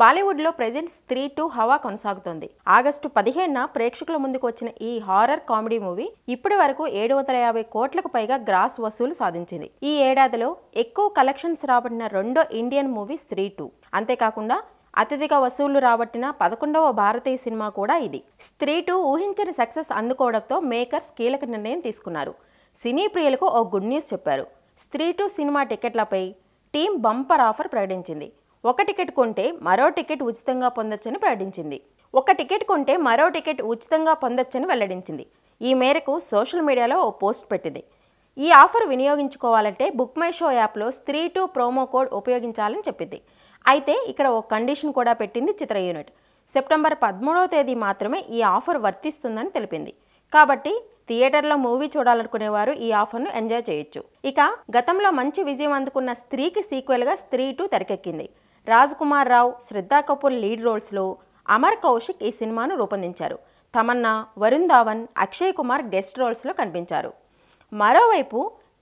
బాలీవుడ్లో ప్రెజెంట్ స్త్రీ 2 హవా కొనసాగుతోంది. ఆగస్టు 15న ప్రేక్షకుల ముందుకు వచ్చిన ఈ హారర్ కామెడీ మూవీ ఇప్పటి వరకు 750 కోట్లకు పైగా గ్రాస్ వసూలు సాధించింది. ఈ ఏడాదిలో ఎక్కువ కలెక్షన్స్ రాబట్టిన రెండో ఇండియన్ మూవీ స్త్రీ 2. అంతేకాకుండా అత్యధిక వసూళ్లు రాబట్టిన 11వ భారతీయ సినిమా కూడా ఇది. స్త్రీ 2 ఊహించని సక్సెస్ అందుకోవడంతో మేకర్స్ కీలక నిర్ణయం తీసుకున్నారు. సినీ ప్రియులకు ఓ గుడ్ న్యూస్ చెప్పారు. స్త్రీ 2 సినిమా టికెట్లపై టీమ్ బంపర్ ఆఫర్ ప్రకటించింది. ఒక టికెట్ కొంటే మరో టికెట్ ఉచితంగా పొందొచ్చని ప్రకటించింది. ఒక టికెట్ కొంటే మరో టికెట్ ఉచితంగా పొందొచ్చని వెల్లడించింది. ఈ మేరకు సోషల్ మీడియాలో ఓ పోస్ట్ పెట్టింది. ఈ ఆఫర్ వినియోగించుకోవాలంటే బుక్ మై షో యాప్లో స్త్రీ 2 ప్రోమో కోడ్ ఉపయోగించాలని చెప్పింది. అయితే ఇక్కడ ఓ కండిషన్ కూడా పెట్టింది చిత్ర యూనిట్. సెప్టెంబర్ 13వ తేదీ మాత్రమే ఈ ఆఫర్ వర్తిస్తుందని తెలిపింది. కాబట్టి థియేటర్లో మూవీ చూడాలనుకునేవారు ఈ ఆఫర్ను ఎంజాయ్ చేయొచ్చు. ఇక గతంలో మంచి విజయం అందుకున్న స్త్రీకి సీక్వెల్గా స్త్రీ 2 తెరకెక్కింది. రాజ్ కుమార్ రావు, శ్రద్ధా కపూర్ లీడ్ రోల్స్లో, అమర్ కౌశిక్ ఈ సినిమాను రూపొందించారు. తమన్నా, వరుణ్ ధావన్, అక్షయ్ కుమార్ గెస్ట్ రోల్స్లో కనిపించారు. మరోవైపు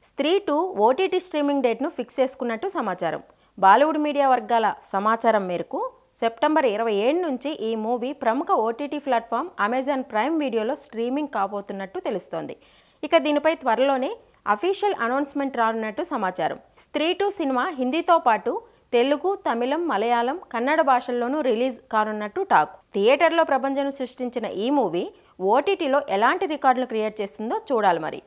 స్త్రీ 2 ఓటీటీ స్ట్రీమింగ్ డేట్ను ఫిక్స్ చేసుకున్నట్టు సమాచారం. బాలీవుడ్ మీడియా వర్గాల సమాచారం మేరకు సెప్టెంబర్ 27 నుంచి ఈ మూవీ ప్రముఖ ఓటీటీ ప్లాట్ఫామ్ అమెజాన్ ప్రైమ్ వీడియోలో స్ట్రీమింగ్ కాబోతున్నట్టు తెలుస్తోంది. ఇక దీనిపై త్వరలోనే అఫీషియల్ అనౌన్స్మెంట్ రానున్నట్టు సమాచారం. స్త్రీ 2 సినిమా హిందీతో పాటు తెలుగు, తమిళం, మలయాళం, కన్నడ భాషల్లోనూ రిలీజ్ కానున్నట్టు టాక్. థియేటర్లో ప్రపంచం సృష్టించిన ఈ మూవీ ఓటీటీలో ఎలాంటి రికార్డులు క్రియేట్ చేస్తుందో చూడాలి మరి.